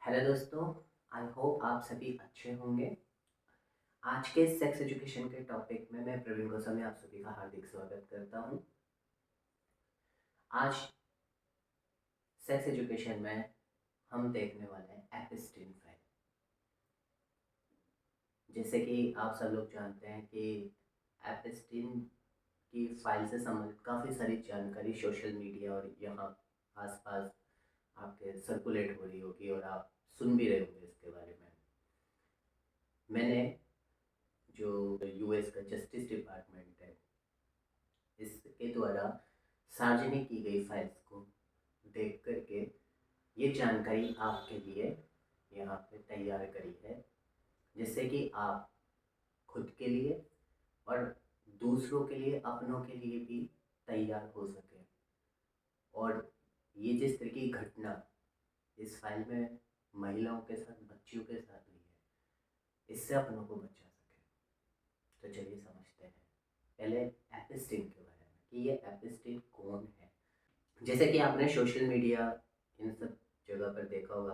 Hello दोस्तों, I hope आप सभी अच्छे होंगे। आज के सेक्स एजुकेशन के टॉपिक में मैं प्रवीण गोस्वामी आप सभी का हार्दिक स्वागत करता हूं। आज सेक्स एजुकेशन में हम देखने वाले हैं एपिस्टीन फाइल। जैसे कि आप सब लोग जानते हैं कि एपिस्टीन की फाइल से संबंधित काफ़ी सारी जानकारी सोशल मीडिया और यहाँ आसपास आपके सर्कुलेट हो रही होगी और आप सुन भी रहे होंगे इसके बारे में। मैंने जो यूएस का जस्टिस डिपार्टमेंट है इसके द्वारा सार्वजनिक की गई फाइल्स को देख करके ये जानकारी आपके लिए यहाँ पे तैयार करी है, जिससे कि आप खुद के लिए और दूसरों के लिए, अपनों के लिए भी तैयार हो सके। और ये जिस तरह की घटना इस फाइल में महिलाओं के साथ, बच्चियों के साथ हुई है, इससे अपनों को बचा सके। तो चलिए समझते हैं पहले एपिस्टीन के बारे में कि ये एपिस्टीन कौन है। जैसे कि आपने सोशल मीडिया इन सब जगह पर देखा होगा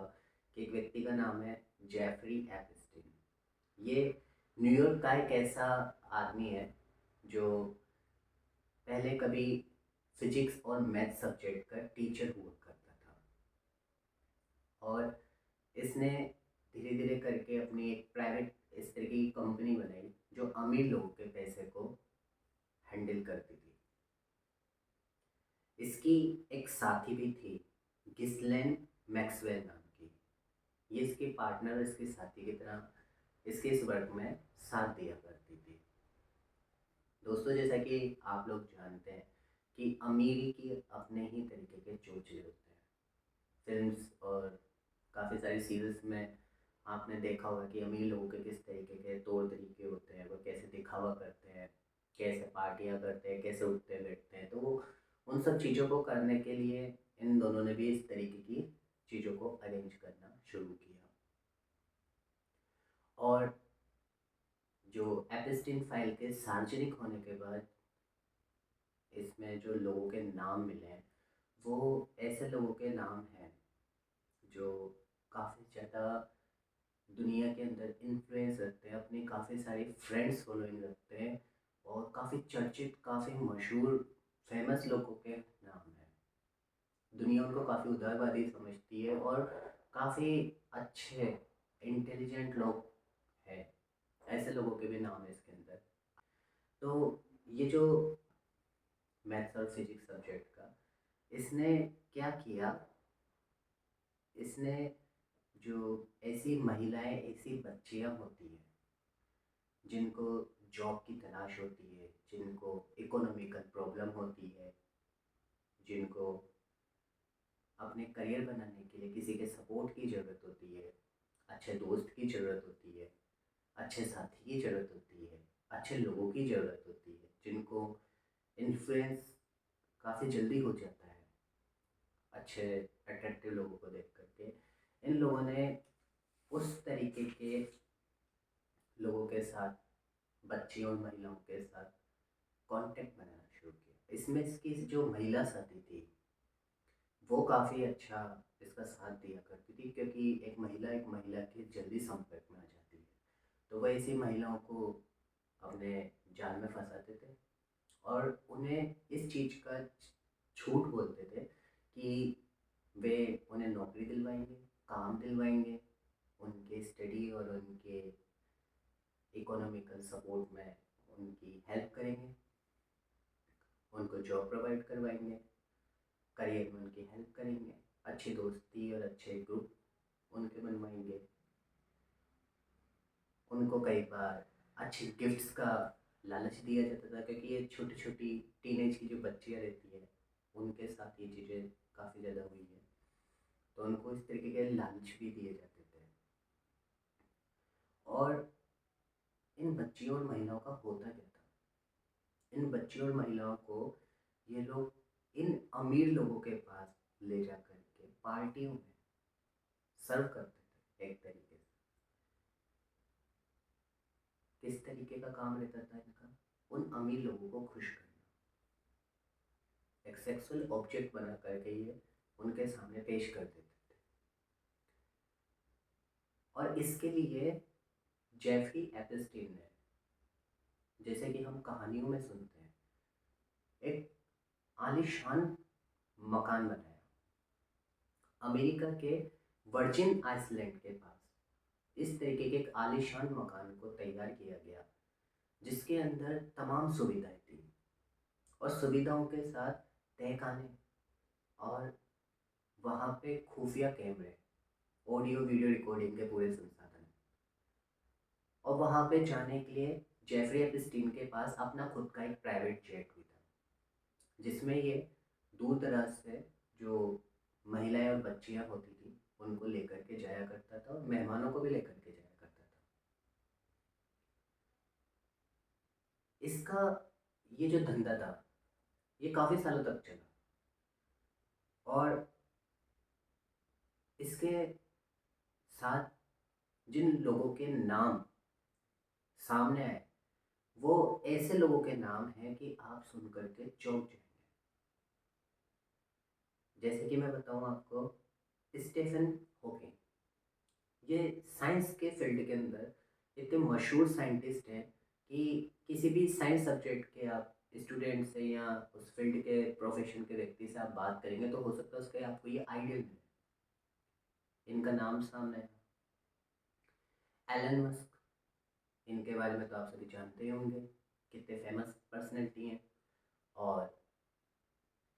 कि एक व्यक्ति का नाम है जेफरी एपिस्टीन। ये न्यूयॉर्क का एक ऐसा आदमी है जो पहले कभी फिजिक्स और मैथ सब्जेक्ट का टीचर हुआ करता था, और इसने धीरे धीरे करके अपनी एक प्राइवेट इस तरह की कंपनी बनाई जो अमीर लोगों के पैसे को हैंडल करती थी। इसकी एक साथी भी थी, गिस्लेन मैक्सवेल नाम की। ये इसके पार्टनर और इसके साथी की तरह इसके इस वर्क में साथ दिया करती थी। दोस्तों, जैसा कि आप लोग जानते हैं कि अमीरी की अपने ही तरीके के चोचले होते हैं। फिल्म्स और काफ़ी सारी सीरीज में आपने देखा होगा कि अमीर लोगों के किस तरीके के तौर तरीके होते हैं, वो कैसे दिखावा करते हैं, कैसे पार्टियां करते हैं, कैसे उठते बैठते हैं। तो वो उन सब चीज़ों को करने के लिए इन दोनों ने भी इस तरीके की चीज़ों को अरेंज करना शुरू किया। और जो एपिस्टीन फाइल के सार्वजनिक होने के बाद इसमें जो लोगों के नाम मिले हैं वो ऐसे लोगों के नाम हैं जो काफ़ी ज़्यादा दुनिया के अंदर इन्फ्लुएंस रखते हैं, अपनी काफ़ी सारी फ्रेंड्स फॉलोइंग रखते हैं, और काफ़ी चर्चित, काफ़ी मशहूर, फेमस लोगों के नाम हैं। दुनिया उनको काफ़ी उदारवादी समझती है और काफ़ी अच्छे इंटेलिजेंट लोग हैं। ऐसे लोगों के भी नाम है इसके अंदर। तो ये जो मैथ्स और फिजिक्स सब्जेक्ट का इसने क्या किया, इसने जो ऐसी महिलाएं, ऐसी बच्चियां होती हैं जिनको जॉब की तलाश होती है, जिनको इकोनॉमिकल प्रॉब्लम होती है, जिनको अपने करियर बनाने के लिए किसी के सपोर्ट की ज़रूरत होती है, अच्छे दोस्त की ज़रूरत होती है, अच्छे साथी की ज़रूरत होती है, अच्छे लोगों की ज़रूरत होती है, जिनको इन्फ्लुएंस काफ़ी जल्दी हो जाता है अच्छे अट्रैक्टिव लोगों को देख करके। इन लोगों ने उस तरीके के लोगों के साथ, बच्चियों और महिलाओं के साथ कांटेक्ट बनाना शुरू किया। इसमें इसकी जो महिला साथी थी वो काफ़ी अच्छा इसका साथ दिया करती थी, क्योंकि एक महिला के जल्दी संपर्क में आ जाती है, तो वह ऐसी महिलाओं को अपने जाल में फंसाते थे और उन्हें इस चीज़ का झूठ बोलते थे कि वे उन्हें नौकरी दिलवाएंगे, काम दिलवाएंगे, उनके स्टडी और उनके इकोनॉमिकल सपोर्ट में उनकी हेल्प करेंगे, उनको जॉब प्रोवाइड करवाएंगे, करियर में उनकी हेल्प करेंगे, अच्छी दोस्ती और अच्छे ग्रुप उनके बनवाएंगे। उनको कई बार अच्छी गिफ्ट्स का लालच दिया जाता था, क्योंकि ये छोटी छोटी टीनेज की जो बच्चियाँ रहती हैं उनके साथ ये चीज़ें काफ़ी ज़्यादा हुई है, तो उनको इस तरीके के लालच भी दिए जाते थे। और इन बच्चियों और महिलाओं का होता क्या था, इन बच्चियों और महिलाओं को ये लोग इन अमीर लोगों के पास ले जा करके पार्टियों में सर्व करते थे। एक तरीके से किस तरीके का काम रहता था इनका, उन अमीर लोगों को खुश करना, एक सेक्सुअल ऑब्जेक्ट बना करके ये उनके सामने पेश कर देते थे। और इसके लिए जेफरी एपिस्टीन ने, जैसे कि हम कहानियों में सुनते हैं, एक आलीशान मकान बनाया अमेरिका के वर्जिन आइसलैंड के पास। इस तरीके के एक आलीशान मकान को तैयार किया गया जिसके अंदर तमाम सुविधाएं थी, और सुविधाओं के साथ तहखाने और वहाँ पे खुफिया कैमरे, ऑडियो वीडियो रिकॉर्डिंग के पूरे संसाधन। और वहाँ पे जाने के लिए जेफरी एपिस्टीन के पास अपना खुद का एक प्राइवेट जेट भी था, जिसमें ये दूर दराज से जो महिलाएं और बच्चियां होती थी उनको लेकर के जाया करता था, और मेहमानों को भी लेकर के जाया करता था। इसका ये जो धंधा था ये काफ़ी सालों तक चला, और इसके साथ जिन लोगों के नाम सामने आए वो ऐसे लोगों के नाम हैं कि आप सुन करके चौंक जाएंगे। जैसे कि मैं बताऊं आपको, स्टीफन हॉकिंग, ये साइंस के फील्ड के अंदर इतने मशहूर साइंटिस्ट हैं कि किसी भी साइंस सब्जेक्ट के आप स्टूडेंट से या उस फील्ड के प्रोफेशन के व्यक्ति से आप बात करेंगे तो हो सकता है उसके आपको ये आइडिया मिले, इनका नाम सामने है। एलन मस्क, इनके बारे में तो आप सभी जानते ही होंगे, कितने फेमस पर्सनैलिटी हैं, और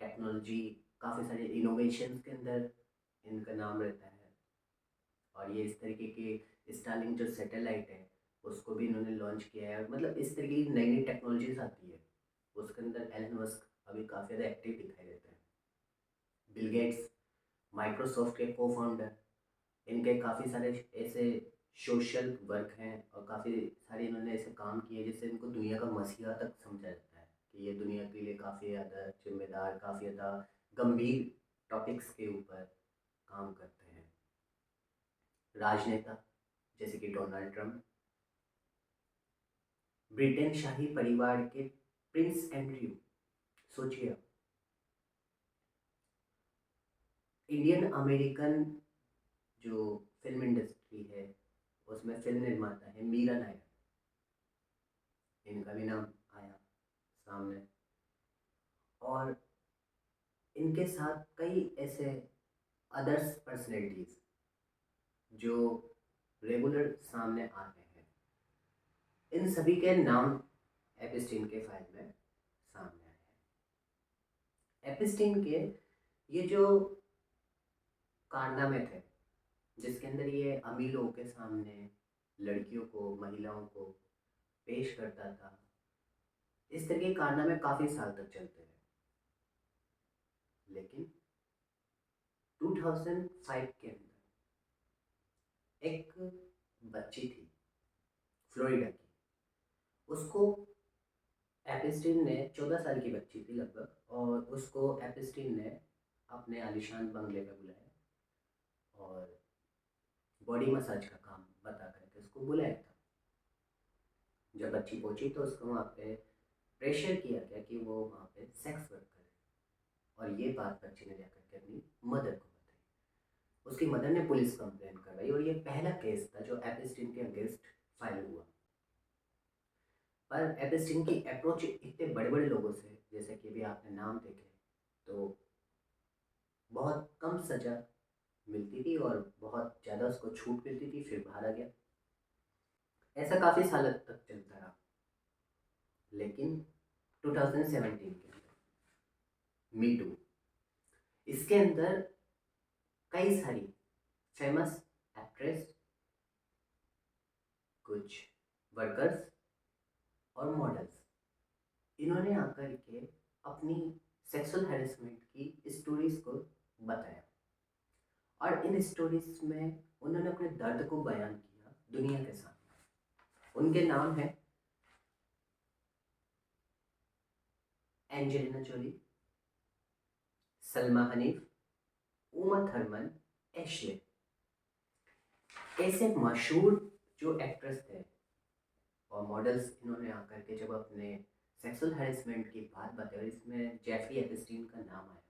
टेक्नोलॉजी काफ़ी सारे इनोवेशंस के अंदर इनका नाम रहता है। और ये इस तरीके के स्टारलिंक जो सैटेलाइट है उसको भी इन्होंने लॉन्च किया है, मतलब इस तरीके की नई नई टेक्नोलॉजीज आती है उसके अंदर एलन मस्क अभी काफ़ी ज़्यादा एक्टिव दिखाई देते हैं। बिल गेट्स, माइक्रोसॉफ्ट के को फाउंडर, इनके काफ़ी सारे ऐसे सोशल वर्क हैं और काफ़ी सारे इन्होंने ऐसे काम किए जिससे इनको दुनिया का मसीहा तक समझा जाता है कि ये दुनिया के लिए काफ़ी ज़्यादा जिम्मेदार, काफ़ी ज़्यादा गंभीर टॉपिक्स के ऊपर काम करते हैं। राजनेता जैसे कि डोनाल्ड ट्रंप, ब्रिटेन शाही परिवार के प्रिंस एंड्रयू, सोचिए, इंडियन अमेरिकन जो फिल्म इंडस्ट्री है उसमें फिल्म निर्माता है मीरा नायर, इनका भी नाम आया सामने। और इनके साथ कई ऐसे अदर्स पर्सनैलिटीज जो रेगुलर सामने आ रहे हैं, इन सभी के नाम एपिस्टीन के फाइल में सामने आए हैं। एपिस्टीन के ये जो कारनामे थे जिसके अंदर ये अमीर लोगों के सामने लड़कियों को, महिलाओं को पेश करता था, इस तरह के कारनामे काफ़ी साल तक चलते रहे। लेकिन 2005 के अंदर एक बच्ची थी फ्लोरिडा की, उसको एपिस्टीन ने, 14 साल की बच्ची थी लगभग, और उसको एपिस्टीन ने अपने आलिशान बंगले में बुलाया और बॉडी मसाज का काम बता करके उसको बुलाया था। जब बच्ची पहुंची तो उसको वहाँ पे प्रेशर किया गया कि वो वहाँ पे सेक्स वर्क करे, और ये बात बच्ची ने जाकर के अपनी मदर को बताई। उसकी मदर ने पुलिस कंप्लेंट करवाई, और ये पहला केस था जो एपिस्टीन के अगेंस्ट फाइल हुआ। पर एपिस्टीन की अप्रोच इतने बड़े बड़े लोगों से, जैसे कि भी आपने नाम देखे, तो बहुत कम सज़ा मिलती थी और बहुत ज़्यादा उसको छूट मिलती थी, फिर बाहर आ गया। ऐसा काफ़ी साल तक चलता रहा। लेकिन 2017 के अंदर मी टू, इसके अंदर कई सारी फेमस एक्ट्रेस, कुछ वर्कर्स और मॉडल्स, इन्होंने आकर के अपनी सेक्सुअल हैरेसमेंट की स्टोरीज को बताया, और इन स्टोरीज में उन्होंने अपने दर्द को बयान किया दुनिया के सामने। उनके नाम है एंजेलिना जोली, सलमा हनीफ, उमा थर्मन, एशले। ऐसे मशहूर जो एक्ट्रेस थे और मॉडल्स, इन्होंने आकर के जब अपने सेक्सुअल हैरेसमेंट की बात बताई, इसमें जेफरी एपिस्टीन का नाम आया,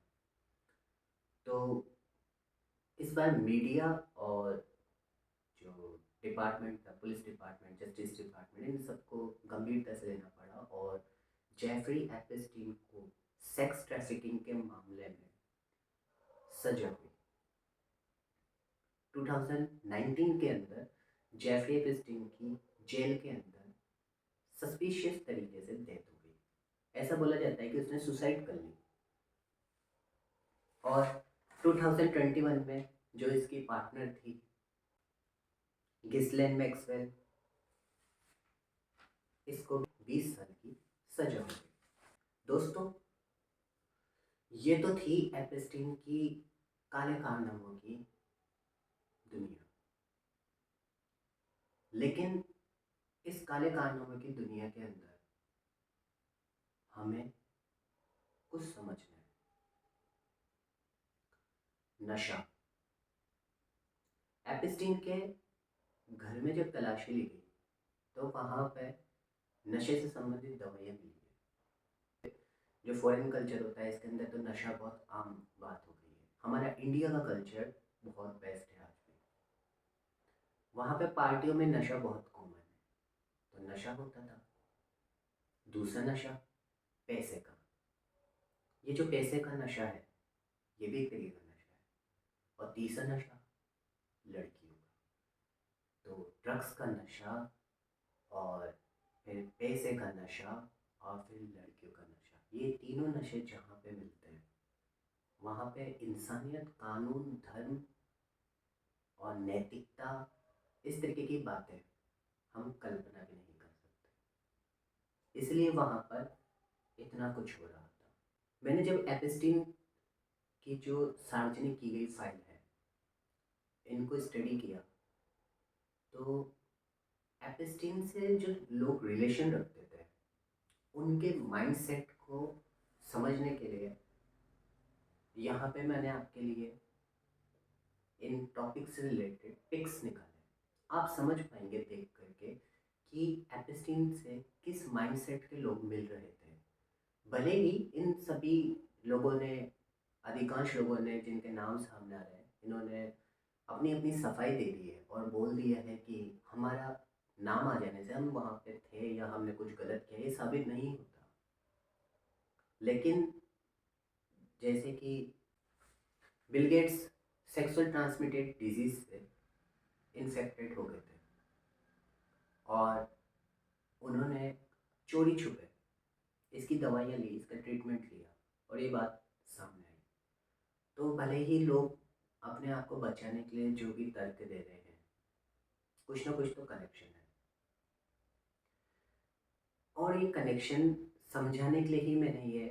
तो इस बार मीडिया और जो डिपार्टमेंट था, पुलिस डिपार्टमेंट, जस्टिस डिपार्टमेंट, इन सबको गंभीरता से लेना पड़ा और जेफरी एप्स्टीन को सेक्स ट्रैफिकिंग के मामले में सजा हुई। 2019 के अंदर जेफरी एप्स्टीन की जेल के अंदर सस्पिशियस तरीके से डेथ हो गई। ऐसा बोला जाता है कि उसने सुसाइड कर ली। और 2021 में जो इसकी पार्टनर थी गिस्लेन मैक्सवेल, इसको 20 साल की सजा हो गई। दोस्तों, ये तो थी एप्स्टीन की काले कारनामों की दुनिया। लेकिन इस काले कारनामों की दुनिया के अंदर हमें कुछ समझना है। नशा। एप्स्टीन के घर में जब तलाशी ली गई तो वहाँ पे नशे से संबंधित दवाइयाँ मिली है। जो फॉरेन कल्चर होता है इसके अंदर तो नशा बहुत आम बात हो गई है। हमारा इंडिया का कल्चर बहुत बेस्ट है आज भी। वहाँ पे पार्टियों में नशा बहुत कॉमन है, तो नशा होता था। दूसरा नशा पैसे का। ये जो पैसे का नशा है ये भी एक तरीके का नशा है। और तीसरा नशा लड़कियों का। तो ड्रग्स का नशा और फिर पैसे का नशा और फिर लड़कियों का नशा, ये तीनों नशे जहाँ पे मिलते हैं वहाँ पे इंसानियत, कानून, धर्म और नैतिकता, इस तरीके की बातें हम कल्पना भी नहीं कर सकते। इसलिए वहाँ पर इतना कुछ हो रहा था। मैंने जब एप्स्टीन की जो सार्वजनिक की गई फाइल है इनको स्टडी किया तो एप्स्टीन से जो लोग रिलेशन रखते थे उनके माइंडसेट को समझने के लिए यहाँ पे मैंने आपके लिए इन टॉपिक से रिलेटेड पिक्स निकाले। आप समझ पाएंगे देख करके कि एप्स्टीन से किस माइंडसेट के लोग मिल रहे थे। भले ही इन सभी लोगों ने, अधिकांश लोगों ने जिनके नाम सामने आ रहे हैं, इन्होंने अपनी अपनी सफाई दे दी है और बोल दिया है कि हमारा नाम आ जाने से हम वहाँ पे थे या हमने कुछ गलत किया, ये साबित नहीं होता। लेकिन जैसे कि Bill Gates sexual transmitted disease से इन्फेक्टेड हो गए थे और उन्होंने चोरी छुपे इसकी दवाइयाँ ली, इसका ट्रीटमेंट लिया और ये बात सामने आई। तो भले ही लोग अपने आप को बचाने के लिए जो भी तर्क दे रहे हैं, कुछ ना कुछ तो कनेक्शन है। और ये कनेक्शन समझाने के लिए ही मैंने ये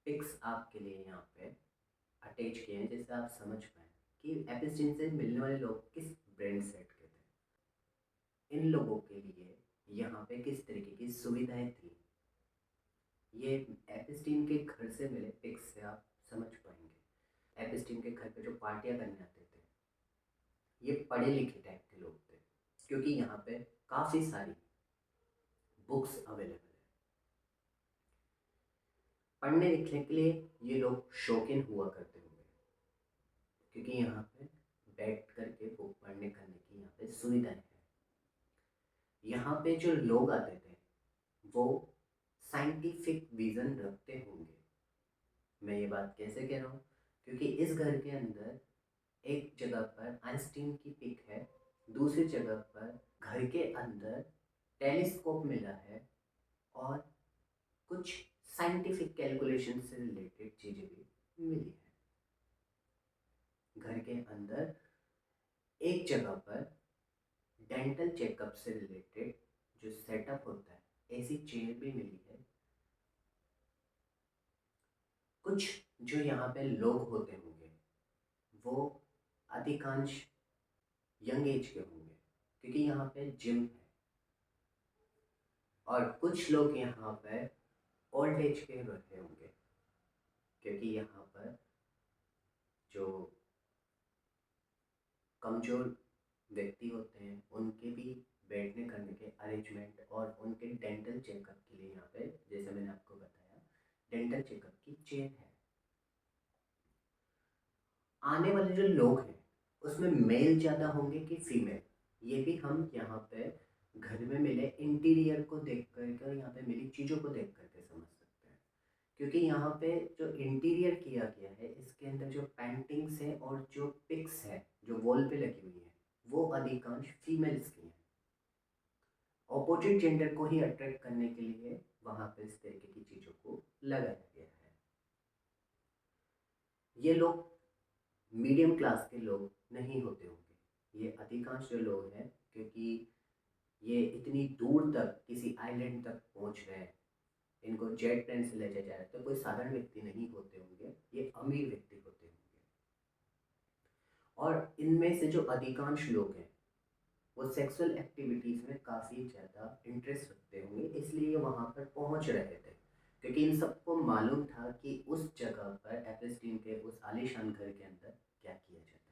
पिक्स आपके लिए यहाँ पे अटैच किए हैं, जिससे आप समझ पाएँ कि एप्स्टीन से मिलने वाले लोग किस ब्रेन सेट के थे, इन लोगों के लिए यहाँ पे किस तरीके की सुविधाएं थी। ये एप्स्टीन के घर से मिले पिक्स से आप समझ पाएंगे। एप्स्टीन के घर पे जो पार्टियां करने आते थे ये पढ़े लिखे टाइप के लोग थे, क्योंकि यहाँ पे काफ़ी सारी बुक्स अवेलेबल है। पढ़ने लिखने के लिए ये लोग शौकीन हुआ करते होंगे, क्योंकि यहाँ पे बैठ करके बुक पढ़ने करने की यहाँ पे सुविधाएं हैं। यहाँ पे जो लोग आते थे वो साइंटिफिक विजन रखते होंगे। मैं ये बात कैसे कह रहा हूँ, क्योंकि इस घर के अंदर एक जगह पर आइंस्टीन की पिक है, दूसरी जगह पर घर के अंदर टेलीस्कोप मिला है और कुछ साइंटिफिक कैलकुलेशन से रिलेटेड चीज़ें भी मिली है। घर के अंदर एक जगह पर डेंटल चेकअप से रिलेटेड जो सेटअप होता है ऐसी चेयर भी मिली है। कुछ जो यहाँ पे लोग होते होंगे वो अधिकांश यंग एज के होंगे, क्योंकि यहाँ पे जिम है। और कुछ लोग यहाँ पर ओल्ड एज के बैठे होंगे, क्योंकि यहाँ पर जो कमज़ोर व्यक्ति होते हैं उनके भी बैठने करने के अरेंजमेंट और उनके डेंटल चेकअप के लिए यहाँ पे, जैसे मैंने आपको बताया, डेंटल चेकअप की चेयर है। आने वाले जो लोग हैं उसमें मेल ज़्यादा होंगे कि फीमेल, ये भी हम यहाँ पे घर में मिले इंटीरियर को देख कर यहाँ पे मिली चीज़ों को देख करके समझ सकते हैं। क्योंकि यहाँ पे जो इंटीरियर किया गया है इसके अंदर जो पेंटिंग्स हैं और जो पिक्स है जो वॉल पे लगी हुई है वो अधिकांश फीमेल्स की हैं। ऑपोजिट जेंडर को ही अट्रैक्ट करने के लिए वहाँ पे इस तरीके की चीज़ों को लगाया गया है। ये लोग मीडियम क्लास के लोग नहीं होते होंगे, ये अधिकांश जो लोग हैं, क्योंकि ये इतनी दूर तक किसी आइलैंड तक पहुंच रहे हैं, इनको जेट प्लेन से ले जाया जाए तो कोई साधारण व्यक्ति नहीं होते होंगे, ये अमीर व्यक्ति होते होंगे। और इनमें से जो अधिकांश लोग हैं वो सेक्सुअल एक्टिविटीज़ में काफ़ी ज़्यादा इंटरेस्ट रखते होंगे, इसलिए ये वहाँ पर पहुँच रहे थे, क्योंकि इन सबको मालूम था कि उस जगह पर एफएसटीन के उस आलीशान घर के अंदर क्या किया जाता है।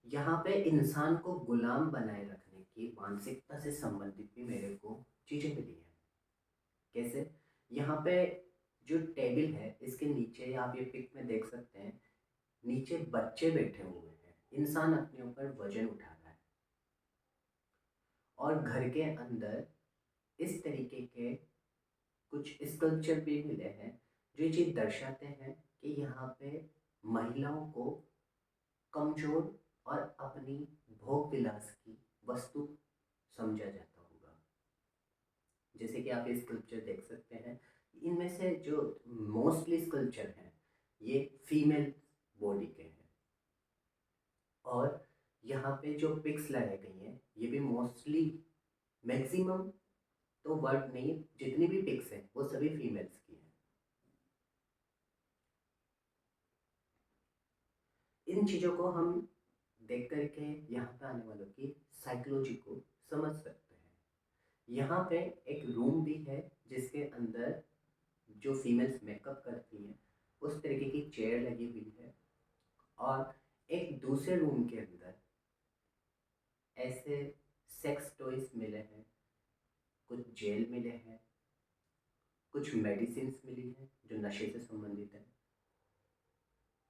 यहाँ पे इंसान को गुलाम बनाए रखने की मानसिकता से संबंधित भी मेरे को चीज़ें मिली हैं। कैसे? यहाँ पे जो टेबल है इसके नीचे आप ये पिक में देख सकते हैं, नीचे बच्चे बैठे हुए हैं, इंसान अपने ऊपर वजन उठा रहा है। और घर के अंदर इस तरीके के कुछ स्कल्पचर भी मिले हैं जो ये चीज़ दर्शाते हैं कि यहाँ पे महिलाओं को कमज़ोर और अपनी भोग विलास की वस्तु समझा जाता होगा। जैसे कि आप ये स्कल्पचर देख सकते हैं, इनमें से जो मोस्टली स्कल्पचर हैं ये फीमेल बॉडी के हैं। और यहाँ पे जो पिक्स लगाई गई हैं ये भी मोस्टली, मैक्सिमम तो वर्ड नहीं, जितनी भी पिक्स हैं वो सभी फीमेल्स की हैं। इन चीज़ों को हम देख करके यहाँ पे आने वालों की साइकोलॉजी को समझ सकते हैं। यहाँ पे एक रूम भी है जिसके अंदर जो फीमेल्स मेकअप करती हैं उस तरीके की चेयर लगी हुई है। और एक दूसरे रूम के अंदर ऐसे सेक्स टॉयज मिले हैं, कुछ जेल मिले हैं, कुछ मेडिसिन मिली हैं जो नशे से संबंधित है।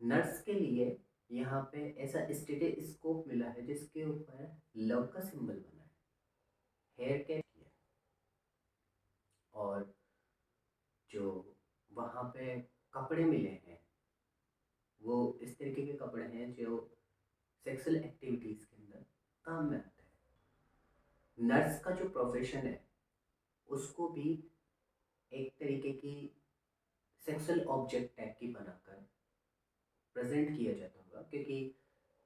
नर्स के लिए यहाँ पे ऐसा स्टेथोस्कोप मिला है जिसके ऊपर लव का सिंबल बना है, हेयर कैप किया है। और जो वहाँ पे कपड़े मिले हैं वो इस तरीके के कपड़े हैं जो सेक्सुअल एक्टिविटीज़ के अंदर काम में आते हैं। नर्स का जो प्रोफेशन है उसको भी एक तरीके की सेक्सुअल ऑब्जेक्ट टाइप की बनाकर प्रेजेंट किया जाता होगा, क्योंकि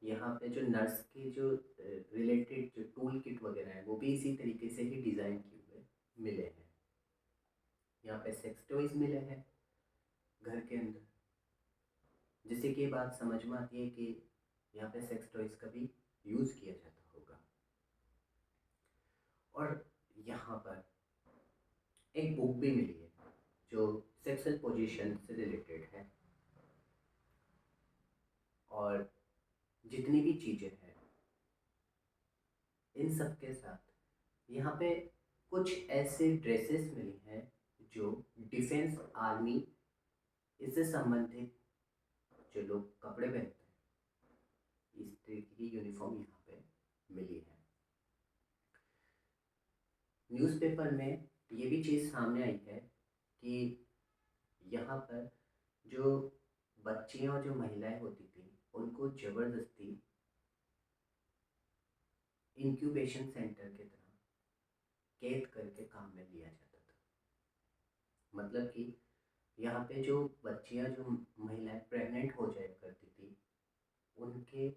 यहाँ पे जो नर्स के जो रिलेटेड जो टूल किट वगैरह हैं वो भी इसी तरीके से ही डिज़ाइन किए हुए मिले हैं। यहाँ पे सेक्स टॉयज मिले हैं घर के अंदर, जिससे कि ये बात समझ में आती है कि यहाँ पे सेक्स टॉयज का भी यूज़ किया जाता होगा। और यहाँ पर एक बुक भी मिली है जो सेक्सुअल पोजीशन से रिलेटेड है। और जितनी भी चीज़ें हैं इन सब के साथ यहाँ पे कुछ ऐसे ड्रेसेस मिली हैं जो डिफेंस आर्मी इससे संबंधित जो लोग कपड़े पहनते हैं इस तरीके की यूनिफॉर्म यहाँ पे मिली है। न्यूज़पेपर में ये भी चीज़ सामने आई है कि यहाँ पर जो बच्चियाँ और जो महिलाएं होती थी उनको ज़बरदस्ती इंक्यूबेशन सेंटर की तरह कैद करके काम में लिया जाता था। मतलब कि यहाँ पे जो बच्चियाँ जो महिलाएं प्रेग्नेंट हो जाया करती थी उनके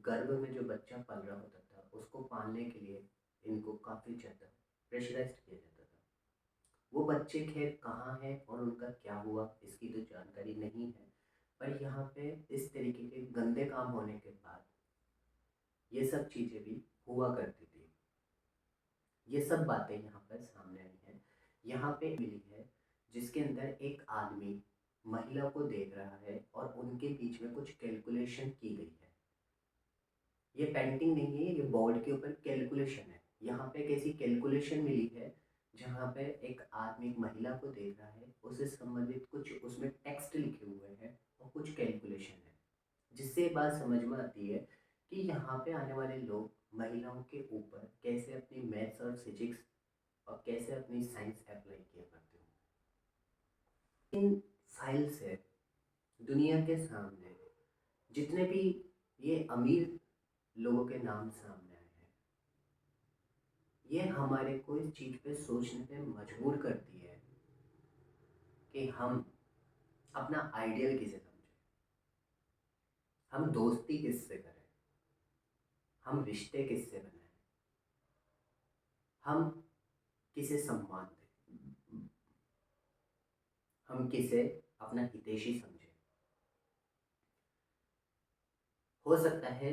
गर्भ में जो बच्चा पल रहा होता था उसको पालने के लिए इनको काफ़ी ज़्यादा प्रेशराइज्ड किया जाता था। वो बच्चे खैर कहाँ हैं और उनका क्या हुआ इसकी तो जानकारी नहीं है, पर यहाँ पे इस तरीके के गंदे काम होने के बाद ये सब चीज़ें भी हुआ करती थी। ये सब बातें यहाँ पर सामने आई हैं। यहाँ पे मिली है जिसके अंदर एक आदमी महिला को देख रहा है और उनके बीच में कुछ कैलकुलेशन की गई है। ये पेंटिंग नहीं है, ये बोर्ड के ऊपर कैलकुलेशन है। यहाँ पे एक ऐसी कैलकुलेशन मिली है जहाँ पे एक आदमी एक महिला को देख रहा है, उससे संबंधित कुछ उसमें टेक्स्ट लिखे हुए हैं और कुछ कैलकुलेशन है, जिससे ये बात समझ में आती है कि यहाँ पे आने वाले लोग महिलाओं के ऊपर कैसे अपनी मैथ्स और फिजिक्स और कैसे अपनी साइंस अप्लाई किया करते हो। इन फाइल से दुनिया के सामने जितने भी ये अमीर लोगों के नाम सामने आए हैं, ये हमारे को इस चीज़ पे सोचने पे मजबूर करती है कि हम अपना आइडियल किसे समझें, हम दोस्ती किससे करें, हम रिश्ते किससे बनाएं, हम किसे सम्मान दें, हम किसे अपना हितैषी समझें। हो सकता है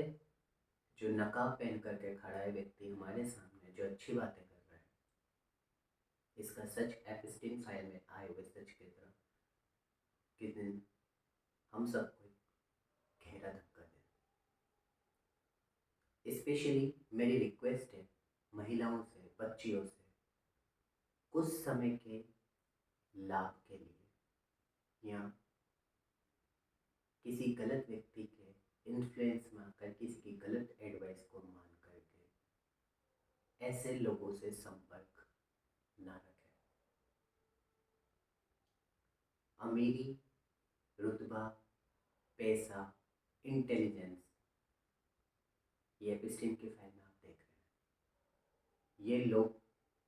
जो नकाब पहन करके खड़ा है व्यक्ति हमारे सामने जो अच्छी बातें कर रहा है, इसका सच एपिस्टीन फाइल में आए हुए सच की तरह किस दिन हम सबको गहरा धक्का दे। स्पेशली मेरी रिक्वेस्ट है महिलाओं से, बच्चियों से, कुछ समय के लाभ के लिए या किसी गलत व्यक्ति के इन्फ्लुएंस में आकर किसी की गलत एडवाइस को मान करके ऐसे लोगों से संपर्क ना रखें। अमीरी, रुतबा, पैसा, इंटेलिजेंस, ये एपिस्टीन की फाइल में आप देख रहे हैं। ये लोग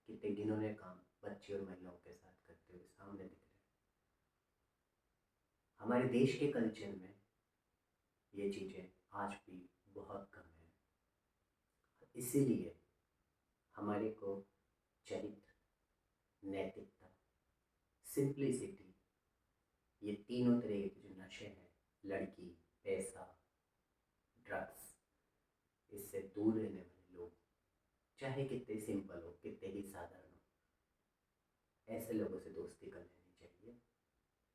कितने घिनौने काम बच्चे और महिलाओं के साथ करते हुए सामने दिख रहे हैं। हमारे देश के कल्चर में ये चीज़ें आज भी बहुत कम है। इसीलिए हमारे को चरित्र, नैतिकता, सिंप्लिसिटी, ये तीनों तरह के जो नशे हैं, लड़की, पैसा, ड्रग्स, इससे दूर रहने वाले लोग, चाहे कितने सिंपल हो, कितने ही साधारण हो, ऐसे लोगों से दोस्ती कर लेनी चाहिए,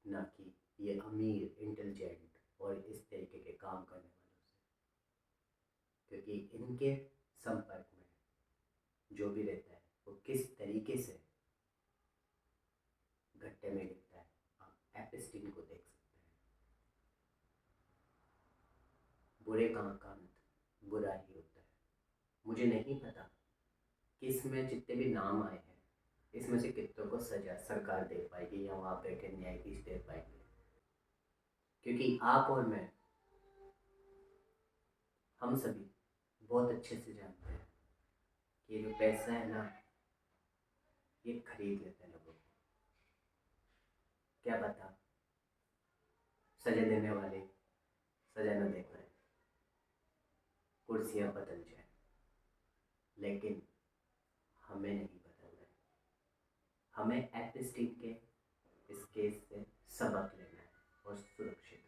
ना कि ये अमीर, इंटेलिजेंट और इस तरीके के काम करने वालों से, क्योंकि इनके संपर्क में जो भी रहता है वो किस तरीके से घट्टे में गिरता है, आप एपिस्टीन को देख सकते हैं। बुरे काम का अंत बुरा ही होता है। मुझे नहीं पता कि इसमें जितने भी नाम आए हैं, इसमें से कितनों को सजा सरकार दे पाएगी या वहाँ बैठे न्यायाधीश दे पाएंगे, क्योंकि आप और मैं, हम सभी बहुत अच्छे से जानते हैं कि ये जो पैसा है ना, ये खरीद लेते हैं लोगों को। क्या पता सजा देने वाले सजा न दे पाए, कुर्सियाँ बदल जाए, लेकिन हमें नहीं बदलना है। हमें एपिस्टीन के इस केस से सबक लेना है और सुरक्षित